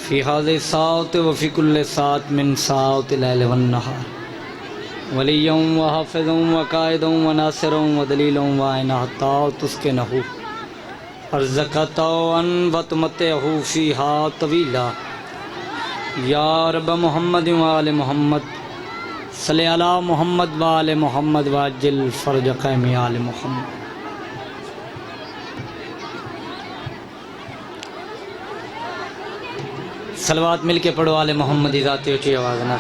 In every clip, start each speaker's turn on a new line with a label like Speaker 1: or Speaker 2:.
Speaker 1: फ़ी हाज़िहि साअत व फ़ी कुल्लि साअत मिन साअतिल लैल वन नहार वलिय्यन व हाफ़िज़न व क़ाइदन व नासिरन व दलीलन व आइना हत्ता तुस्किनहु अर्ज़क़तन व तुमत्तिअहु फ़ीहा तवीला। या रब मुहम्मद व आले मुहम्मद सल्लि अला मुहम्मद व आले मुहम्मद व अज्जिल फ़रज क़ौमी आले मुहम्मद। सलवात मिल के पढ़ो आले मोहम्मद की ज़ात ऊँची आवाज़ ना।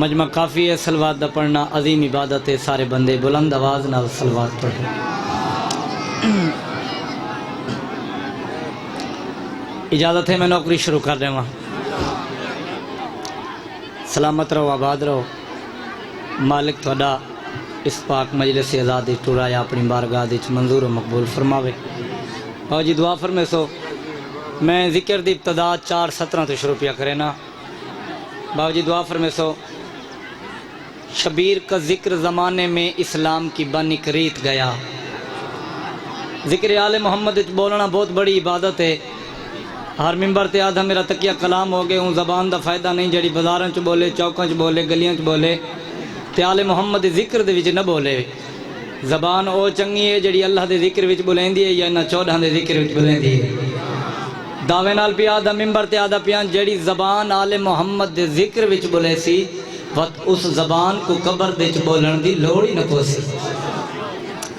Speaker 1: मजमा काफ़ी है सलवात दा पढ़ना अजीम इबादत है। सारे बंदे बुलंद आवाज़ नाल सलवात पढ़ो। इजाज़त है मैं नौकरी शुरू कर देवां। सलामत रहो आबाद रहो। मालिक थोड़ा इस पाक मजलिस आज़ादी टुराया अपनी बारगाह दी मंजूर और मकबूल फरमावे। और जी दुआ फरमे सो मैं ज़िक्र दी इब्तदा 4:17 तो शुरू पिया करे ना। बाबा जी दुआ फरमे सो शबीर का ज़िक्र ज़माने में इस्लाम की बनिक रीत गया। ज़िक्र आले मोहम्मद बोलना बहुत बड़ी इबादत है। हर मिंबर ते आधा मेरा तकिया कलाम हो गए हूँ। ज़बान का फ़ायदा नहीं जड़ी बाज़ारों च बोले चौकों च बोले गलियों च बोले ते आले मोहम्मद ज़िक्र दे विच न बोले। ज़बान ओ चंगी है जड़ी अल्लाह के ज़िक्र विच बुलेंदी है या इन्हां 14 के ज़िक्र विच बुलेंदी है। दावे नाल पिया आधा मिंबर ते आधा पिया जड़ी ज़बान आले मोहम्मद के ज़िक्र विच बुले सी वत उस ज़बान को कबर दे च बोलण दी लोड़ ही न पोसी।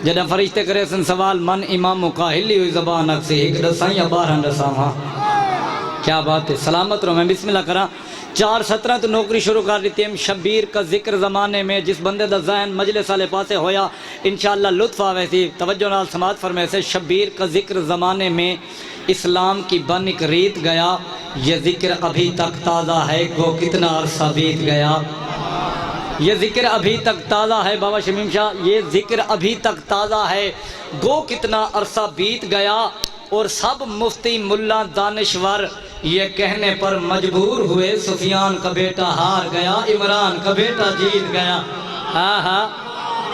Speaker 1: जदा फरिश्ते करे सन सवाल मन इमाम का हिली हुई ज़बान अक्सी एक दसां या 12 दसां। क्या बात है। सलामत रहो। मैं बिस्मिल्लाह करा 4:17 तो नौकरी शुरू कर दी थी। शबीर का जिक्र ज़माने में जिस बंदे का ज़हन मजलिस वाले पासे होया इंशाअल्लाह लुत्फ़ आवे थी। तवज्जो नाल समात फरमाए से शबीर का जिक्र ज़माने में इस्लाम की बनिक रीत गया। ये जिक्र अभी तक ताज़ा है गो कितना अरसा बीत गया। ये जिक्र अभी तक ताज़ा है बाबा शमीम शाह ये जिक्र अभी तक ताज़ा है गो कितना अरसा बीत गया। और सब मुफ्ती मुल्ला दानिश्वर ये कहने पर मजबूर हुए सुफियान का बेटा हार गया इमरान का बेटा जीत गया। हाँ हाँ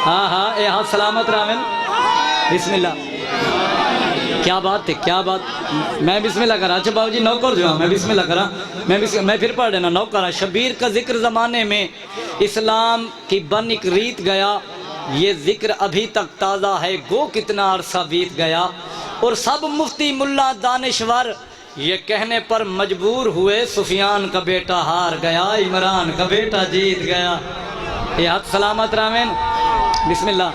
Speaker 1: हाँ हाँ ए हाँ सलामत रामिन बिस्मिल्लाह। क्या बात है क्या बात। मैं बिस्मिल्लाह करा। अच्छा बाबू जी नौकर जो मैं बिस्मिल्लाह करा। मैं फिर पढ़ देना नौकर। शबीर का जिक्र ज़माने में इस्लाम की बनिक रीत गया। ये जिक्र अभी तक ताज़ा है गो कितना अरसा बीत गया। और सब मुफ्ती मुल्ला दानिश्वर ये कहने पर मजबूर हुए सुफियान का बेटा हार गया इमरान का बेटा जीत गया। ये हाथ सलामत रामेन बिस्मिल्लाह।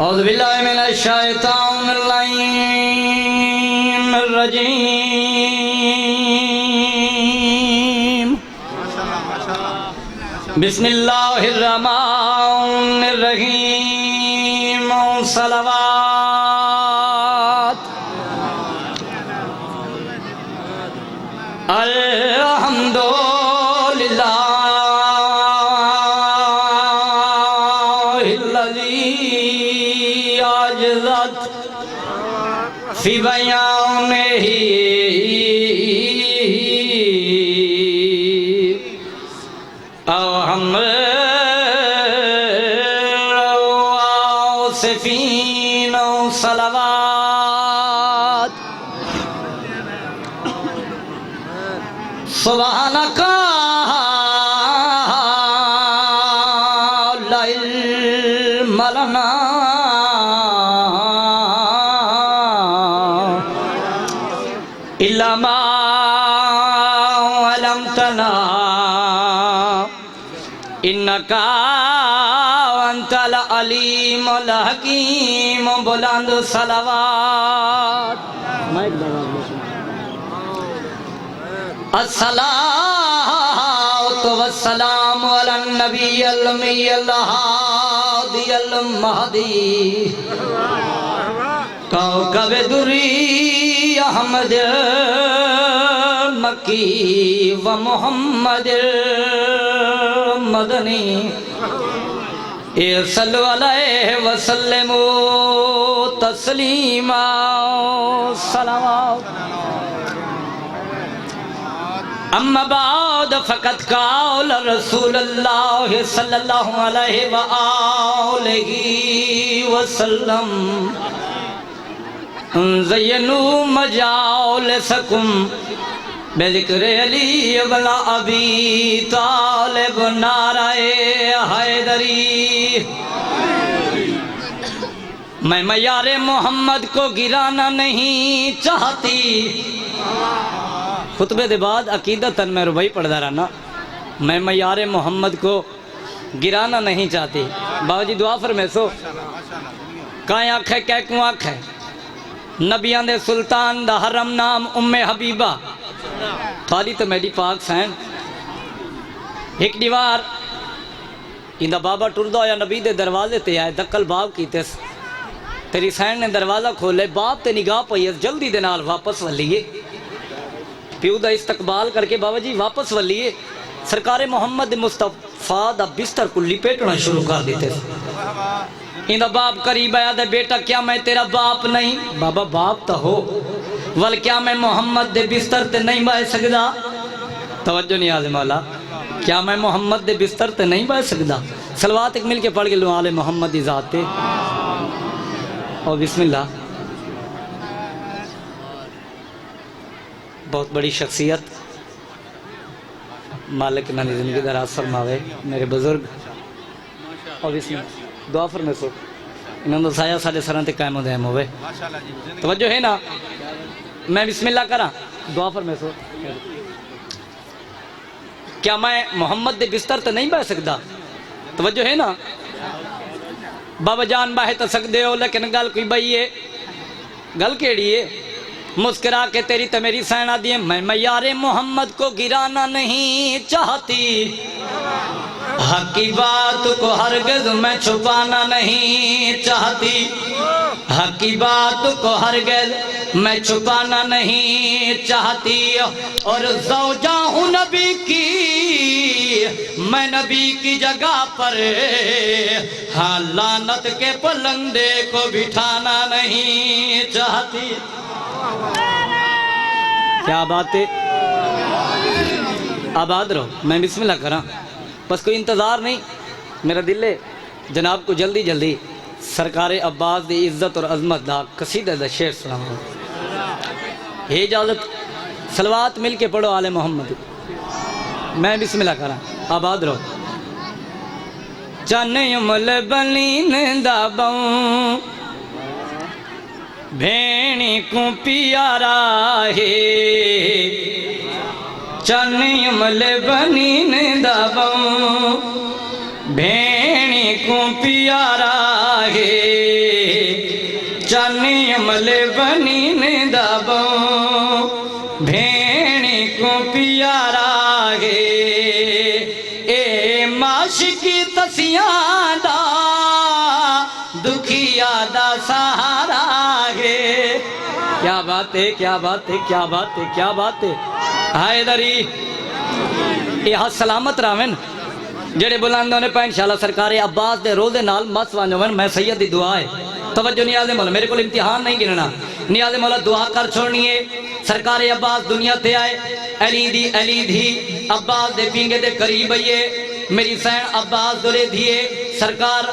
Speaker 1: औज़ु बिल्लाहि मिनश शैतानिर रजीम। बिस्मिल्लाहिर रहमानिर रहीम। सलावत अल्हम्दुलिल्लाहिल्लज़ी अजज़त फ़ी बयानिही सलावत सुब्हानका ला इल्म लना इल्ला मा अल्लमतना इन्नका अंतल अलीमुल हकीम। बुलंद सलावत अस्सलातु वस्सलामु अलन नबिय्यिल उम्मिय्यिल हादियल महदी कौकब दुरी अहमद मक्की व मुहम्मद मदनी सल्लु अलैहि वसल्लमु तस्लीमा। सलावत अम्मा बाद फ़क़त क़ाल रसूलुल्लाह सल्लल्लाहु अलैहि वसल्लम ज़य्यनू मजालिसकुम बिज़िक्रि अली वला अबी तालिब नाराए हैदरी। मैं मयारे मोहम्मद को गिराना नहीं चाहती। खुतबे के बाद अकीदतन मैं रुबई पढ़ता रहना। मैं मयारे मोहम्मद को गिराना नहीं चाहती। बाबा जी दुआ फरमैसो। काए आखे कै क्यों आखे नबियां दे सुल्तान दा हरम नाम उम्मे हबीबा थाली तो मेरी पाक सैन। एक दीवार इंदा बाबा टुरदा होया नबी दे दरवाजे ते आए दक्कल बाब कीते। तेरी सैन ने दरवाज़ा खोले बाप ते निगाह पई जल्दी दे नाल वापस वलीए प्यू का इस्तकबाल करके बाबा जी वापस वलीए सरकारे मोहम्मद मुस्तफा दा बिस्तर को लिपेटना शुरू कर देते। इंदा बाप करीब आया दे बेटा क्या मैं तेरा बाप नहीं? बाबा बाप तो हो वल क्या मैं मोहम्मद दे बिस्तर ते नहीं बह सकदा? तवज्जो नहीं आज़ मौला क्या मैं मोहम्मद दे बिस्तर ते नहीं बह सकदा? सलवात एक मिल के पढ़ के लो आले मोहम्मद दी ज़ात ते और बिस्मिल्लाह। बहुत बड़ी शख्सियत मालिक नानी ज़िंदगी दराज फरमावे मेरे बुजुर्ग और इसमें दुआ फरमाइशो इन्होंने दसाया साढ़े सरां ते कायम दायम होवे। तवज्जो है ना? मैं बिस्मिल्लाह करा दुआ फरमाइशो। क्या मैं मोहम्मद दे बिस्तर ते नहीं बह सकदा? तवज्जो है ना? बाबा जान बाहे तो सकते हो लेकिन गल कोई बई है। गल केड़ी है? मुस्कुरा के तेरी तो मेरी सैना दी मैं मयारे मोहम्मद को गिराना नहीं चाहती। हक की बात को हरगिज़ मैं छुपाना नहीं चाहती। हक की बात को हरगिज़ मैं छुपाना नहीं चाहती। और ज़ौजा हूँ नबी की मैं नबी की जगह पर हाँ लानत के पलंदे को बिठाना नहीं चाहती। क्या बात है? आबाद रहो। मैं बिस्मिल्लाह करा बस कोई इंतज़ार नहीं। मेरा दिल है जनाब को जल्दी जल्दी सरकारे अब्बास की इज्जत और अजमत दा कसीदा दा शेर सुनाओ। हे इजाज़त सलवात मिल के पढ़ो आले मोहम्मद। मैं बिस्मिल्लाह करा आबाद रहो। चन उमल बलीन दाबऊं भेणी को प्यारा है। चन उमल बनीन दाबऊं भेणी को प्यारा है। चन उमल बनीन दाबऊं भेणी को प्यारा है। ए माशिकी तसियां दा दुखिया दा सहारा है। क्या बात है? क्या बात है? क्या बात है? क्या बात है? हैदरी यह सलामत रावन जेड़े बुलंद होने पे इंशाअल्लाह सरकारे अब्बास दे रोज़े नाल मस वांजवन। मैं सैयद दी दुआ है। तवज्जो नियाज़े मौला मेरे को इम्तिहान नहीं गिनना। नियाज़े मौला दुआ कर छोड़नी है। सरकारे अब्बास दुनिया ते आए अली धी अब्बास दे पींगे दे करीब आइए। मेरी सैन अब्बास दुरे दिए सरकार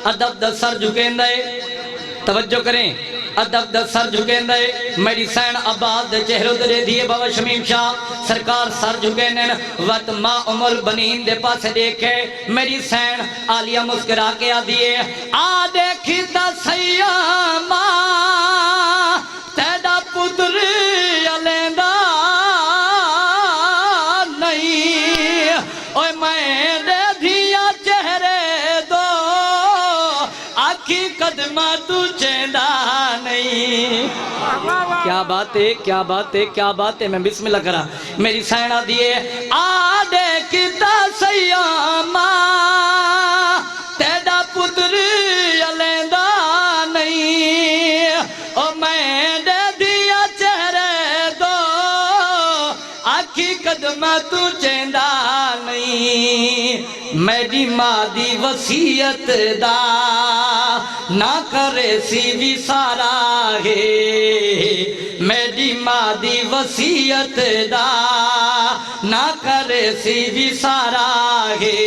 Speaker 1: अदब द सर झुकेंदे। तवज्जो करें अदब द सर झुकेंदे। मेरी सैन अब्बास दे चेहरे दे दिए बाबा शमीम शाह सरकार सर झुकेने वत माँ उमल बनीन दे पास देखे। मेरी सैन आलिया मुस्कुरा के आ दिए आ देखी दसैया माँ तेरा पुत्र अलेंदा नहीं। ओए मैं दे दिया चेहरे दो आखी कदमा तू चेंदा नहीं। क्या बात है? क्या बात है? क्या बात है? मैं बिस्मिल्लाह करा मेरी सैना दिए आ देखता सैया माँ तेरा पुत्र अलेंदा नहीं। ओ मैं दे दिया चेहरे दो आखी कदमा तू चेंदा नहीं। मेरी माँ दी वसीयत दा ना करे सी भी सारा है। मेरी माँ दी वसीयत दा ना करे सी भी सारा है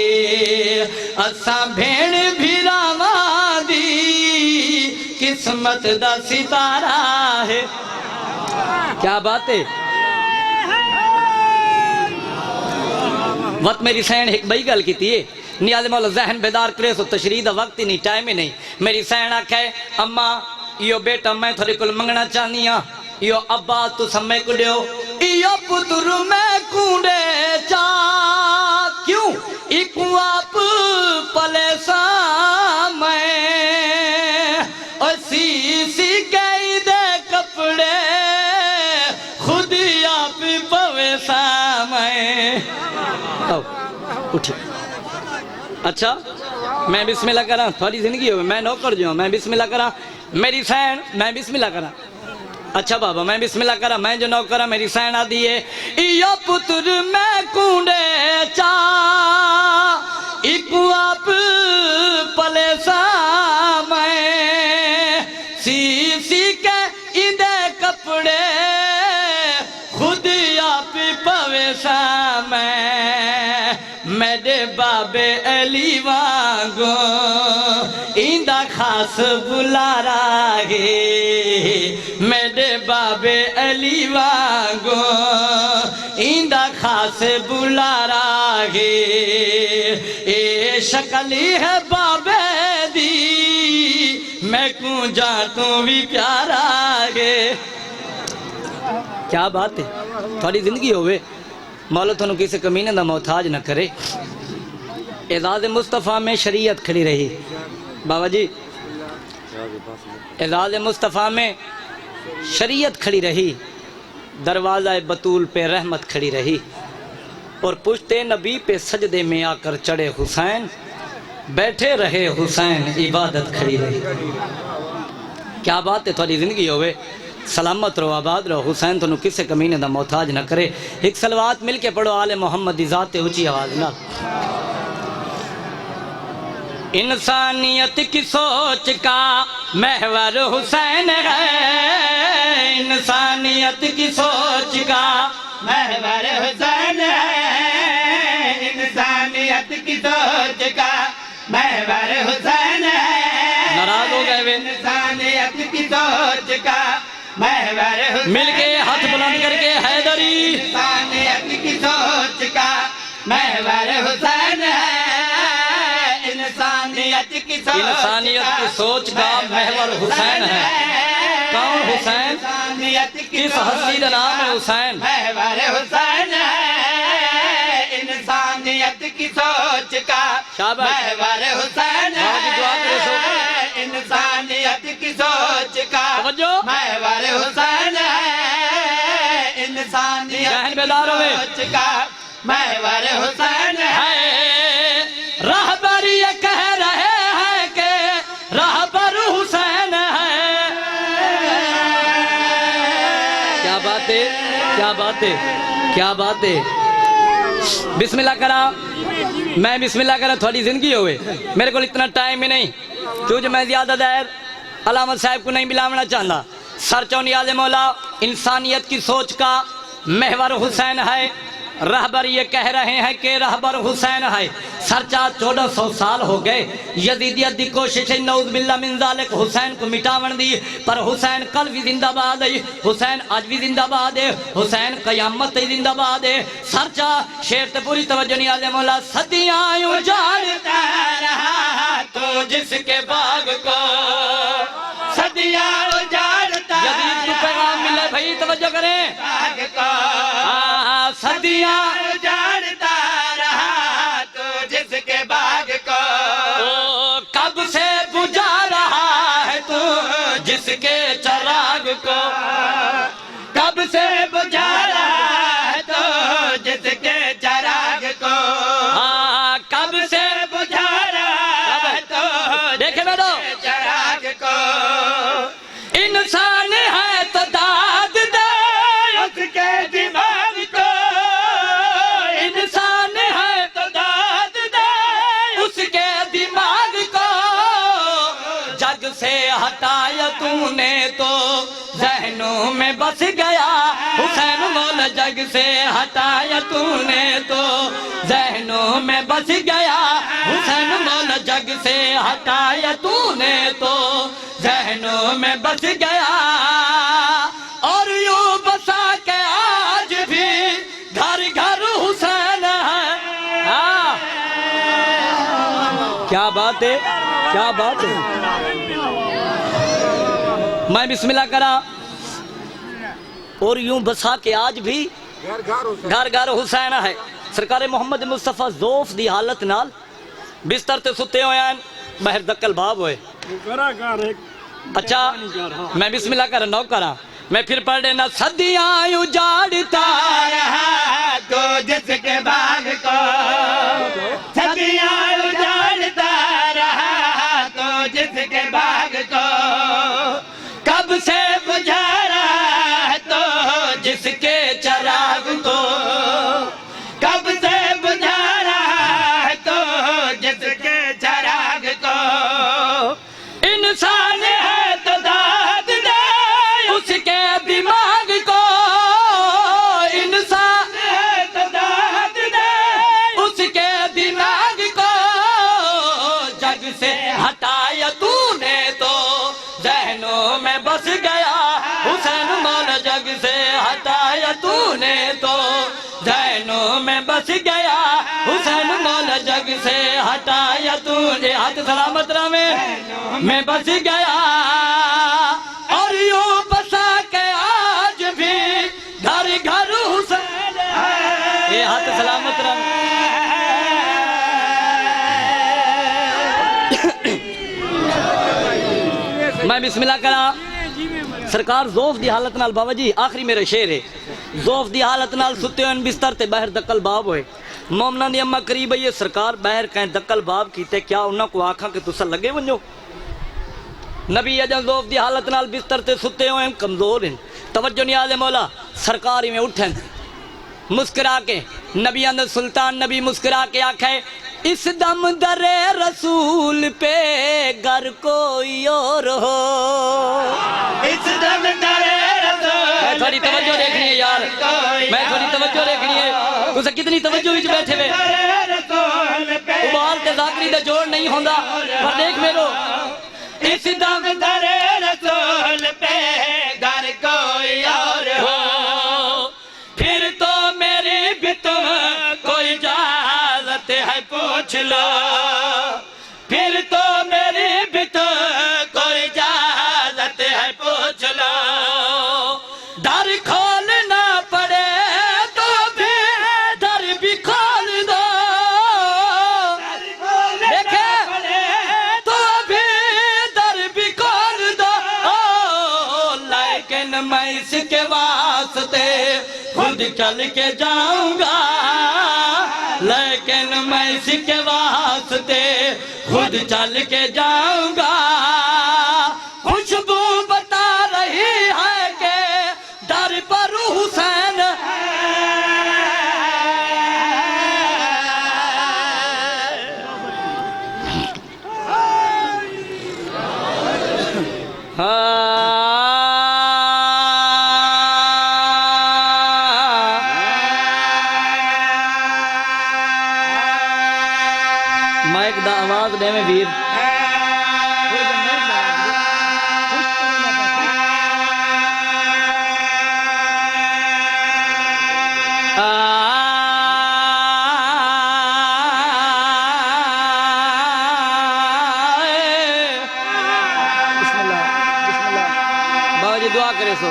Speaker 1: असा भेड़ भिरावा दी किस्मत दा सितारा है। क्या बात है। वत मेरी सैन एक बई गल की नियाज़ मौला जहन बेदार करे सो तशरीह दा वक्त ही नहीं टाइम ही नहीं। मेरी सैन आखे अम्मा यो बेटा मैं थोड़े को मंगना चाहनी हाँ यो अब्बा तू समय को दियो यो पुत्र मैं कूड़े चा क्यों इकू आप पले सा मैं और सी कई दे कपड़े खुद आप पवे सा मैं। उठिए अच्छा मैं बिस्मिल्लाह करा थोड़ी जिंदगी हो मैं नौकर जो मैं बिस्मिल्लाह करा मेरी सैन मैं बिस्मिल्लाह करा। अच्छा बाबा मैं बिस्मिल्लाह करा मैं जो नौकरा मेरी सैन आदि है यो पुत्र मैं कूड़े चा इकू आप पले सा मैं सी के इदे कपड़े खुद आप पवे सा मैं मेरे बाबे अली वांगो इंदा खास बुलारा गे मेरे बाबे अली वांगो इंदा खास बुलारा गे ए शकली है बाबे दी मैं कू जा तू भी प्यारा गे। क्या बात है थोड़ी जिंदगी होवे मौला थोनू किसी कमीने का मोहताज न करे। एजाज मुस्तफ़ा में शरीयत खड़ी रही बाबा जी एजाज मुस्तफ़ा में शरीयत खड़ी रही दरवाज़ा बतूल पे रहमत खड़ी रही और पुश्ते नबी पे सजदे में आकर चढ़े हुसैन बैठे रहे हुसैन इबादत खड़ी रही। क्या बात है थोड़ी जिंदगी होवे सलामत रहो आबाद रहो हुसैन तो किसी कमीने का मोहताज न करे। एक सलवात मिल के पढ़ो आले मोहम्मद दी ज़ात ऊंची आवाज ना। इंसानियत की सोच का महवर हुसैन है इंसानियत की सोच का महवर हुसैन है इंसानियत की सोच का महवर हुसैन है। नाराज हो गए वे इंसानियत की सोच का महवर मिलके हाथ बुलंद करके हैदरी इंसानियत की सोच का महवर हुसैन है इंसानियत की सोच का महवर हुसैन है। कौन हुसैन इंसानियत किस हस्ती का नाम है हुसैन महवर हुसैन है इंसानियत की सोच का महवर हुसैन है इंसानियत की सोच का महवर हुसैन है इंसानियत की सोच का महवर हुसैन है। रहबर ये कह रहे हैं कि रहबर हुसैन है। क्या बात है क्या बात है क्या बात है। बिस्मिल्लाह करा मैं बिस्मिल्लाह करा थोड़ी जिंदगी होवे मेरे को इतना टाइम ही नहीं क्योंकि मैं ज्यादा देर अलामत साहब को नहीं मिलावना चाहता। सर चौनियाज़ मौला इंसानियत की सोच का महवर हुसैन है। रहबर ये कह रहे हैं कि रहबर हुसैन है। सरचा 1400 साल हो गए यजीदियत की कोशिश नऊज़ बिल्लाह मिन ज़ालिक हुसैन को मिटावन दी पर हुसैन कल भी जिंदाबाद है हुसैन आज भी जिंदाबाद है हुसैन कयामत तक जिंदाबाद है। सरचा शेर ते पूरी तवज्जो नहीं आले मौला सदियां उजाड़ता रहा तो जिसके बाग को सदियां उजाड़ता यजीद को पैगाम मिले भाई तवज्जो करें बाग को सदियां उजाड़ता रहा तो जिसके बाग को कब से बुझा रहा है तू जिसके चराग को कब से बुझा रहा है तो जिसके चराग को कब से बुझा रहा है तो देखे मेरे चराग को इंसान है तो दाद दे उसके दिमाग को इंसान है तो दाद दे उसके दिमाग को जग से हटाया तूने तो जहनों में बस गया हुसैन मौला जग से हटाया तूने तो जहनों में बस गया हुसैन मौला जग से हटाया तूने तो जहनों में बस गया और यूं बसा के आज भी घर घर हुसैन है। हाँ क्या बात है, क्या बात है। मैं बिस्मिल्लाह करा और यूं बसा के आज भी घर घर हुसैन है। सरकार मोहम्मद मुस्तफा ज़ौफ दी हालत नाल बिस्तर ते सुते होए हैं, बहर दक्कल भाव होए। अच्छा मैं बिस्मिल्लाह कर नौ करा, मैं फिर पढ़ देना। सदियां उजाड़ता रहा तो जिसके बाग को, सदियां उजाड़ता रहा तो जिसके बाग को, कब से बुझा रहा तो जिसके चराग को, कब से बुझा रहा तो जिसके चराग को, इंसान है तो दाद दे उसके दिमाग को, इंसान है तो दाद दे उसके दिमाग को, जग से हटाया तूने तो जहनों में बस गया हुसैन मौला जग से हटाया तूने तो जहनों में बस गया हुसैन मौला जग से हटाया तूने। हाथ सलामत रहे मैं बस गया और यूं बसा के आज भी घर घर हुसैन है। ये हाथ सलामत रहे। मैं बिस्मिल्लाह करा। सरकार ज़ौफ दी हालत नाल बाबा जी आखिरी मेरा शेर है। ज़ौफ दी हालत नाल सुते हुए बिस्तर ते बाहर दक्कल बाब होए। मोमना दी अम्मा करीब आई सरकार बाहर कहीं दक्कल बाब कीते, क्या उन्होंने को आखा कि तुसा लगे वनो। नबी अजन ज़ौफ दी हालत नाल बिस्तर ते सुते हुए कमजोर हैं, तवज्जो नहीं आले मौला। सरकार में उठन मुस्कुरा के नबी अंदर सुल्तान नबी मुस्कुरा के आखे इस दम दरे रसूल पे घर कोई और हो, इस दम दरे रसूल। मैं थोड़ी तवज्जो देखनी है यार, मैं थोड़ी तवज्जो देखनी है। तुझे कितनी तवज्जो विच बैठे हुए उबाल ते जाकरी दा जोड़ नहीं होंदा, पर देख मेरो इस दम दरे रसूल पे घर कोई और हो, फिर तो मेरी भी तुम कोई इजाजत है पूछ लो, फिर तो मेरी भी तुम कोई इजाजत है पूछ लो। दर खोलना पड़े तो भी दर भी खोल दो, देखे तो भी दर भी खोल दो। लेकिन मैं इसके वास्ते खुद चल के जाऊंगा, लेकिन मैं इसके वास्ते खुद चल के जाऊंगा। खुशबू बता रही है कि दर पर हुसैन माइक दा आवाज दे में वीर। बाबा जी दुआ करे सो।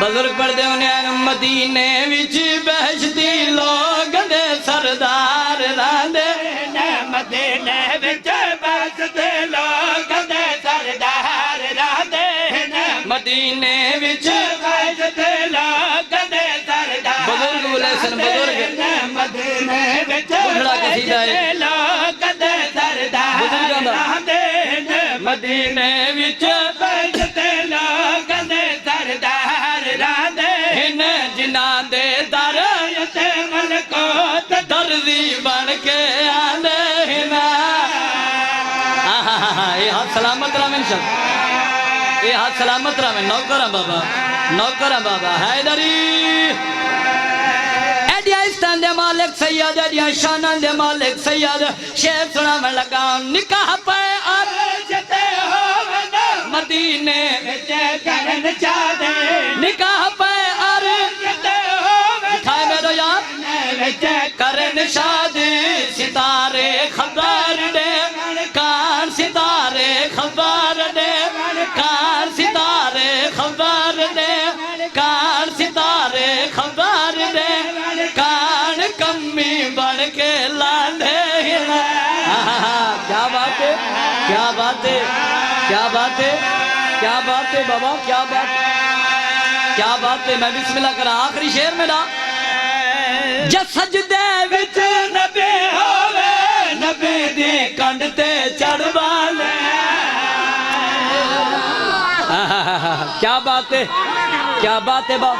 Speaker 1: बुजुर्ग पढ़ते होने मदीने विच बहशती लोग दे सरदार रांदे,
Speaker 2: मदीने विच बसदे लोग दे सरदार रहंदे ने मदीने विच बसदे लोग दे सरदार
Speaker 1: बुजुर्ग बोले सन बुजुर्ग
Speaker 2: मदीने विच
Speaker 1: बुढ़ड़ा कसीदा है
Speaker 2: लोग दे सरदार
Speaker 1: बुजुर्गां दा
Speaker 2: रहंदे ने मदीने विच बसदे लोग दे सरदार रहंदे ने जिन्हां दे दर ते मलकोत
Speaker 1: दर्जी बन के आंदे ना ये हाथ सलामत रहे सब ये हाथ सलामत रहे नौकर बाबा हैदरी एडिया इस्तान दे मालिक सैयद एडिया शाना दे मालिक सैयद शेर सुना मैं लगा निकाह पे
Speaker 2: जते होवे ना
Speaker 1: मदीने
Speaker 2: विच करन चाहदे
Speaker 1: निकाह पे
Speaker 2: जते होवे
Speaker 1: खाए मेरो यार
Speaker 2: विच
Speaker 1: करन शादी सितारे खबर दे कान सितारे खबर दे कान सितारे खबर दे कान सितारे खबर दे कान कमी बन के लांदे क्या बात है क्या बात है क्या बात है क्या बात है बाबा क्या बात है मैं बिस्मिल्लाह करा आखिरी शेर मेरा सजदे विच
Speaker 2: नबी होवे नबी दी कंध ते चढ़वा ले
Speaker 1: क्या बात है बाबा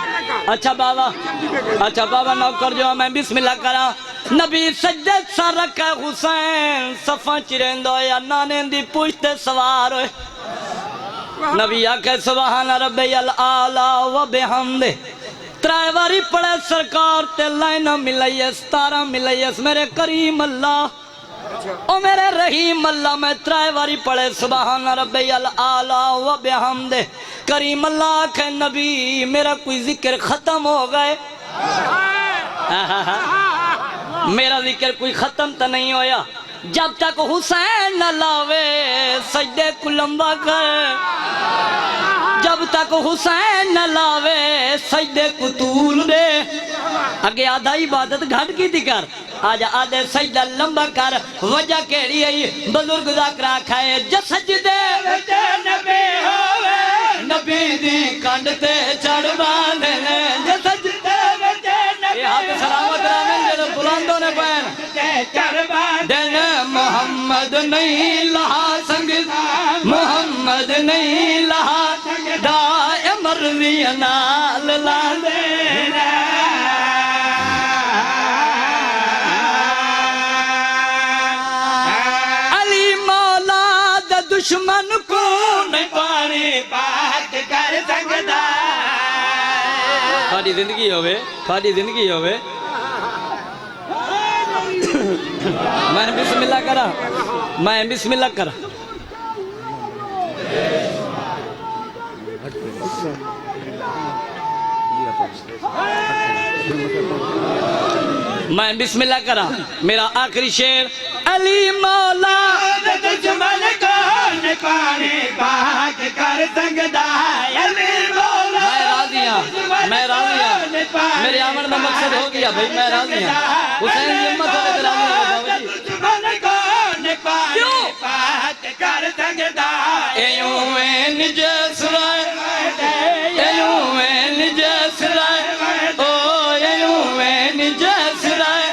Speaker 1: अच्छा बाबा नौकर जो मैं बिस्मिल्लाह करा नबी सजदे सर रखे हुसैन सफा चिरेंदो या नाने दी पुश्त सवार होए नबी आखे सुभान रब्बियल आला व बिहम्दे त्रै बारी पढ़े सरकार ते लाइना मिलाइस तारा मिलाइस मेरे करीम अल्लाह ओ मेरे रहीम अल्लाह मैं त्रै बारी पढ़े सुभान रब्बियल आला व बिहम्दे करीम अल्लाह के नबी मेरा कोई जिक्र खत्म हो गए मेरा जिक्र कोई खत्म तो नहीं होया जब तक हुसैन न लावे सजदे को लंबा कर जब तक हुसैन न लावे सजदे को तूल दे अगे आधा इबादत घट की दिकर आज आधे सजदा लंबा कर वजह केड़ी है बुजुर्ग जाकरा खाए सजदे
Speaker 2: नबी होवे
Speaker 1: नबी दी कंड ते चढ़वा दे सजदे ये हाथ सलामत रामें जब बुलंदों ने पैन
Speaker 2: चढ़वा
Speaker 1: दिन मोहम्मद नहीं लहा संग मोहम्मद नहीं लहा दाए मरवी नाल ला दे अली मौला दा दुश्मन को नहीं पानी
Speaker 2: बात कर सकदा
Speaker 1: साड़ी जिंदगी होवे मैं बिस्मिल्लाह करा मैं बिस्मिल्लाह करा मेरा आखिरी शेर अली मौला
Speaker 2: दुश्मन को न पानी बात कर सकदा अली मौला
Speaker 1: मैं राजी हूं मेरे आमन का मकसद हो गया भाई मैं राजी हूं हुसैन की हिम्मत होने पे राजी हूं बाबा जी
Speaker 2: दुश्मन को न पानी बात कर सकदा
Speaker 1: एयूं में निज सुराय एयूं में निज सुराय ओ एयूं में निज सुराय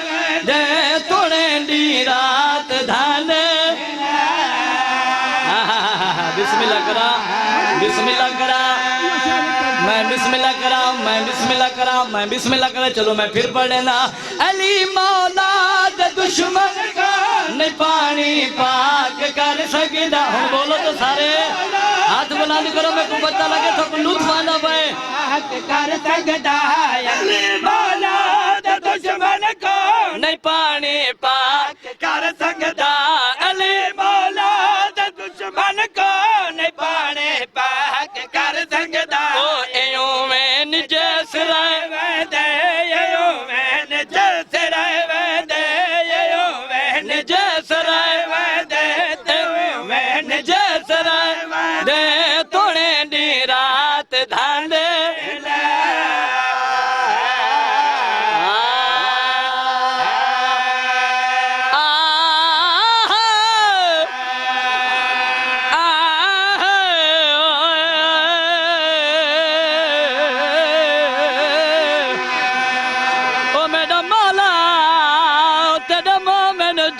Speaker 1: दे तोड़े दी रात धाने बिस्मिल्लाह करा मैं बिस्मिल्लाह करा चलो मैं फिर पढ़ लेना अली मौला दे दुश्मन का नहीं पानी पाक कर सकदा हम बोलो तो सारे हाथ बुलंद करो मैं को पता लगे तो लुत्फ आना पाए
Speaker 2: बात कर सकदा अली मौला दे दुश्मन को
Speaker 1: नहीं पानी पाक
Speaker 2: कर सकदा अली मौला दे दुश्मन को नहीं पानी पाक कर सकदा
Speaker 1: ओ एयों में निजस राय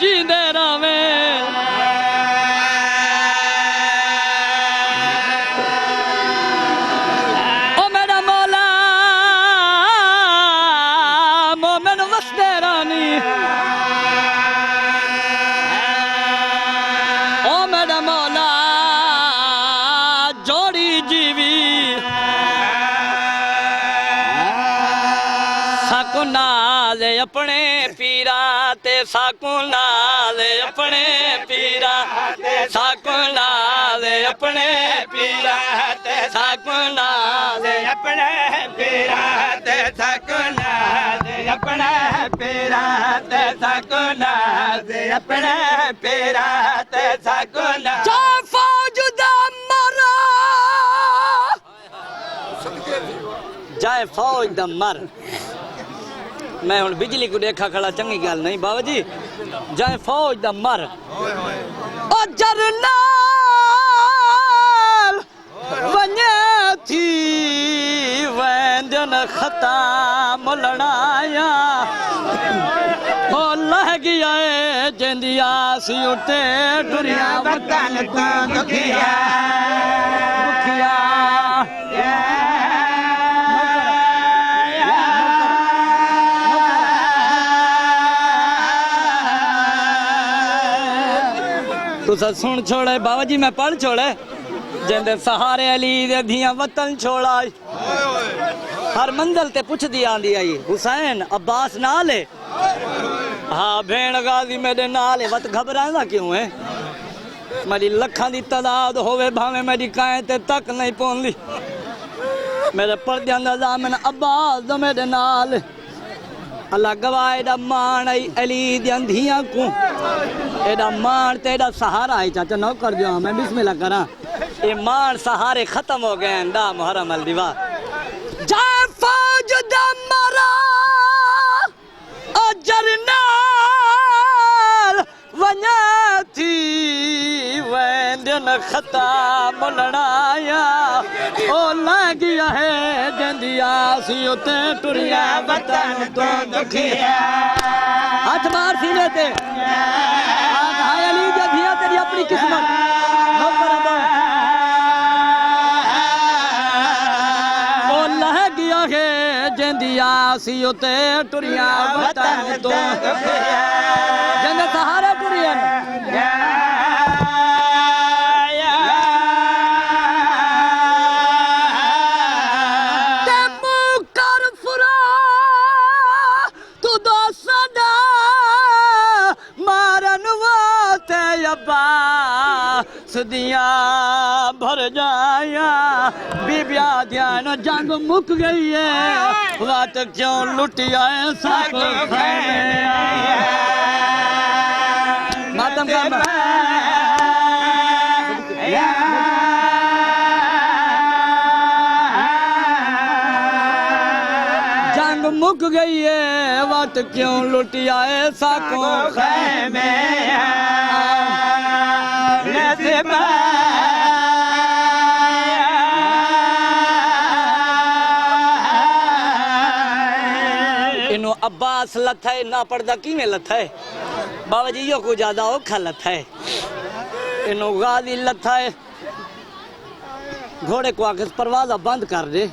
Speaker 1: जींदे रवे ओ मेरा मौला मोमिन वसदे रानी ओ मेरा मौला जोड़ी जीवी साकू नाल अपने पीरा ते साकू नाल अपने पीरा ते साकू नाल अपने पीरा ते साकू नाल
Speaker 2: अपने पीरा ते सकना दे अपने पीरा ते सकना दे अपने पीरा ते सकना
Speaker 1: जा फौज दा मरा जाए फौज दा मर मैं हुण बिजली को देखा खड़ा चंगी गल नहीं बाबा जी जाए फौज दा मर ओ जरनाल वने थी वंदन खता मुलणाया ओ लह गया जिंदिया सी उते टुरिया
Speaker 2: वतन को दुखिया
Speaker 1: दुखिया तुसा सुन छोड़े बाबा जी मैं पढ़ छोड़े जिंदे सहारे अली दे धियां वतन छोड़ा हर मंजिल ते पुछ दी आंदी आई हुसैन अब्बास नाल है हाँ भेण गाजी मेरे नाल है वत घबरांदा क्यों है मेरी लखां दी तादाद होवे भावे मेरी काए ते तक नहीं पहुंदी मेरे पर्दियां दा जामन अब्बास दो मेरे नाल अल्लाह गवाह एदा मान आई अली दियां धियां को एदा मान ते एदा सहारा है चाचा नौकर जो मैं बिस्मिल्लाह करा ये मान सहारे खत्म हो गए दा मुहर्रम अल दीवा जा फौज दा मरा ओ जरनाल वना थी वंदन खता मुलणाया ओ लागिया है जंदिया सी उते टुरिया वतन तो दुखिया हाथ मार सीने ते हाय अली दे धिया तेरी अपनी किस्मत नौकर अब्बास ओ लह गया है जंदिया सी उते टुरिया वतन तो दुखिया जंद सहारे टुरिया सदियां भर जाया बीबिया ध्यान जंग मुक गई है रात क्यों लुटिया साको मातम का जंग मुक गई है रात क्यों लुटिया साको खैमे इनो अब्बास लथा है ना पड़दा किवें लथा है बाबा जी यो को ज्यादा औखा लथा है इनो गाली लथा है घोड़े को आके परवाजा बंद कर दे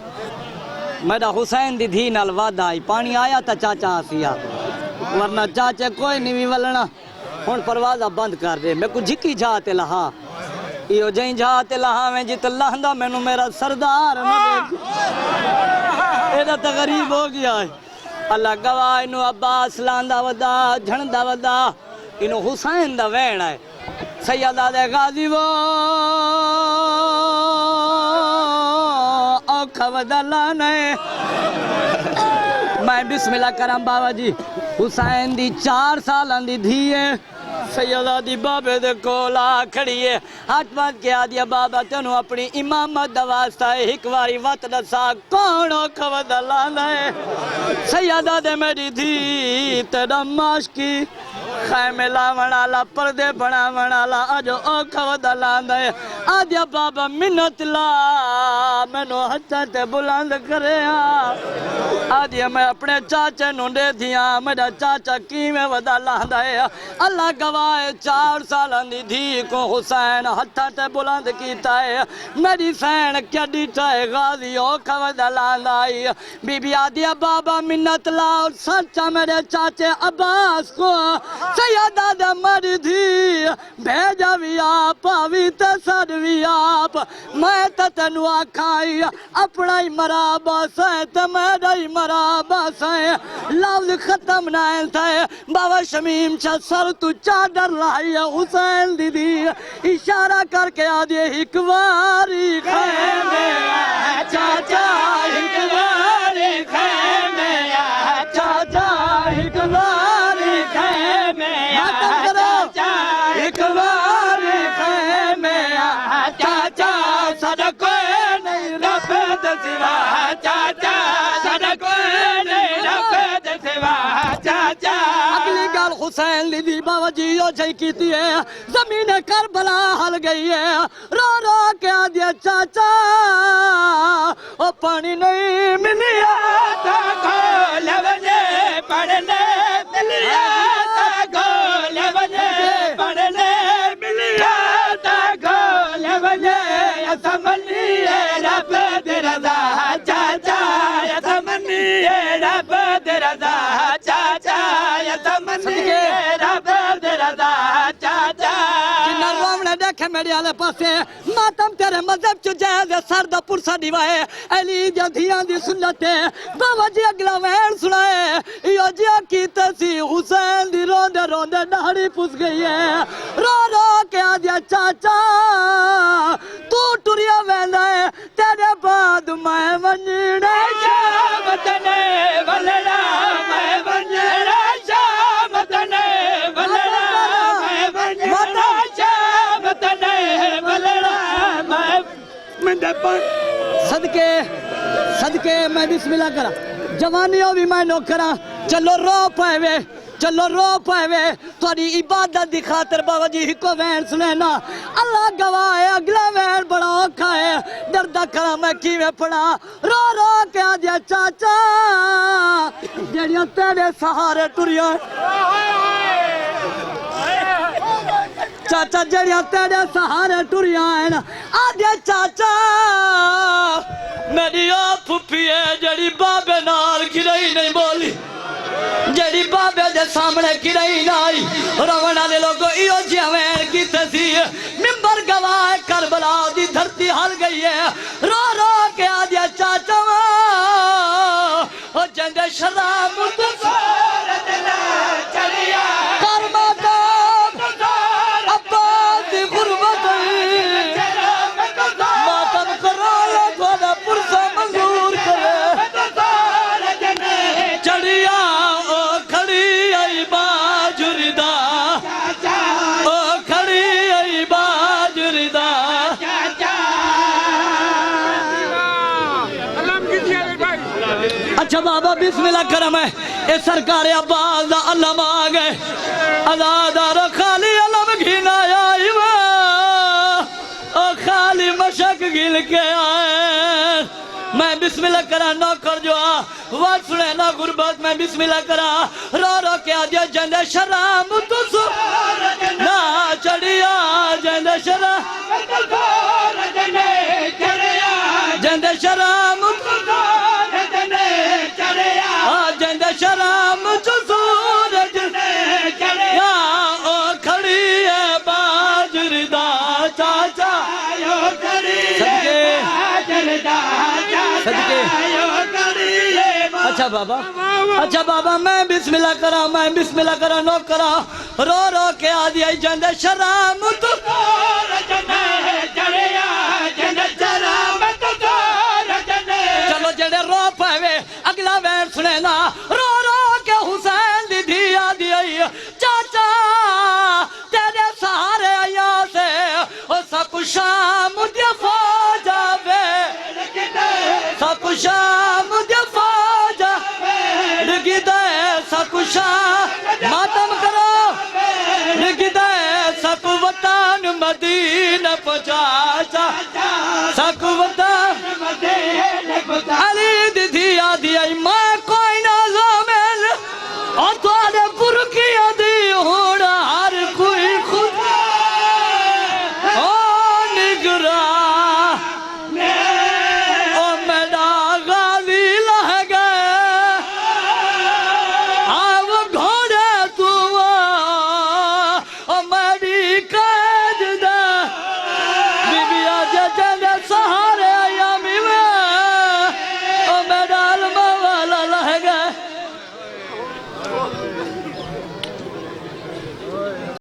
Speaker 1: मेरा हुसैन दी धी नाल वादा आई पानी आया ता चाचा आसिया वरना चाचे कोई नहीं भी वलना हुन परवाजा बंद कर दे मैं को झिकी जा ते लहा इो जई जा ते लहा में जित लहंदा मैनू मेरा सरदार न देख एदा तो गरीब हो गया है अल्लाह गवाह इनू अब्बास लांदा वदा झणदा वदा इनू हुसैन दा वैण है सैयदा दे गाजी वो औखा वदा लाने मैं बिस्मिल्लाह करम बाबा जी हुसैन दी 4 सालां दी धी है सैयदा दी बाबे दे कोल आ खड़ी है हाथ बांध के आ दिया बाबा तेनू अपनी इमामत दा वास्ता है एक बारी वत दसा कौन औखा वदा लांदा है सैयदा दे मेरी धी तेरा माशकी खैमे लावण वाला पर्दे बनावण वाला अज औखा वदा लांदा है आद्या बाबा मिन्नत ला मैनू हथा ते बुलंद करे आद्या मैं अपने चाचे नू दे दिया मेरा चाचा किवें वदा लांदा है अल्लाह गवाए 4 सालां दी धी को हुसैन हथा ते बुलंद कीता है मेरी सैन कदी चाहे गाजी ओ खवदा लांदा है बीबी आद्या बाबा मिन्नत ला सच्चा मेरे चाचे अब्बास को सैयदा दा मर धी भेजा भी आप भी ते सद भी आप मैं तो तेनू आखाई अपना ही मरा बस है ते मेरा ही मरा बस है लफ्ज खत्म ना थे बाबा शमीम शाह सर तू चादर लाई है हुसैन दीदी इशारा करके आ दे एक बारी खैमे चाचा एक बारी खैमे चाचा एक बारी खैमे चाचा एक बारी खैमे चाचा सड़क नहीं रब सिवा चाचा सड़क नहीं रब सिवा चाचा अगली गल हुसैन दीदी बाबा जी ओ जय कीती है जमीन करबला हल गई है रो रो के आ दिया चाचा ओ पानी नहीं मिलिया ता खोल बजे पढ़ने मिलिया ता खोल बजे पढ़ने मिलिया ता खोल बजे समनी रब रजा चाचा समनी रब रजा चाचा समनी रब रजा चाचा जिन्ना रोमने देखे मेरे आले पासे मातम तेरे मजहब च जायज सर दा पुरसा दिवाए अली दी धियां दी सुन्नत बाबा जी अगला वैन सुनाए यो जी कीते सी हुसैन दी रोंदे रोंदे दाढ़ी पुस गई है रो रो के आ दिया चाचा तू टुरिया वेंदा है तेरे बाद मैं वंजड़ा शाम तने वलड़ा मैं वंजड़ा शाम तने वलड़ा मैं वंजड़ा शाम तने वलड़ा मैं सदके सदके मैं बिस्मिल्लाह करा जवानियों भी मैं नो करा चलो रो पावे चलो रो पावे थोड़ी इबादत दी खातर बाबा जी को वैन सुनैना अल्लाह गवाह है अगला वैन बड़ा औखा है दर्दा करा मैं किवें पड़ा रो रो के आ दिया चाचा जेड़ियां तेरे सहारे टुरियां चाचा जेड़ियां तेरे सहारे टुरियां हैं आदे चाचा मेरी ओ फुफी है जेड़ी बाबे नाल गिरई नहीं बोली जेड़ी बाबे दे सामने गिरई ना आई रवण वाले लोग इो जिवें कीते सी मिंबर गवाह करबला दी धरती हल गई है रो रो के आ दिया चाचा ओ जंदे शराब तो सूरत ना चलिया करमा दा अब्बास दी गुरबत मातम करो थोड़ा पुरसा मंजूर करे चढ़िया ओ खड़ी आई बाजुरदा ओ खड़ी आई बाजुरदा अच्छा बाबा बिस्मिल्लाह करम है ए सरकार अब्बास दा अल्लाह मांग है आजादार खाली अलम घिना आई वा ओ खाली मशक गिल के आए मैं बिस्मिल्लाह करा नौकर जो वाद सुने ना गुरबत में बिस्मिल्लाह करा रो रो के आ दिया जंदे शराम तुस ना चढ़िया जंदे शराम जंदे शराम जंदे शराम सूरज या ओ खड़ी है बाजुरदा चाचा सदके सदके अच्छा बाबा मैं बिस्मिल्लाह करा नो करा रो रो के आ दिया जंदे शराम तू चलो जेड़े रो पावे अगला वैन सुने ना रो रो के हुसैन दी धी आ दिया चाचा तेरे सहारे आया से ओ सब शाम दे फौजा वे सब शाम दे फौजा लगदा सब शाम मातम करो लगदा सब वतन मदीना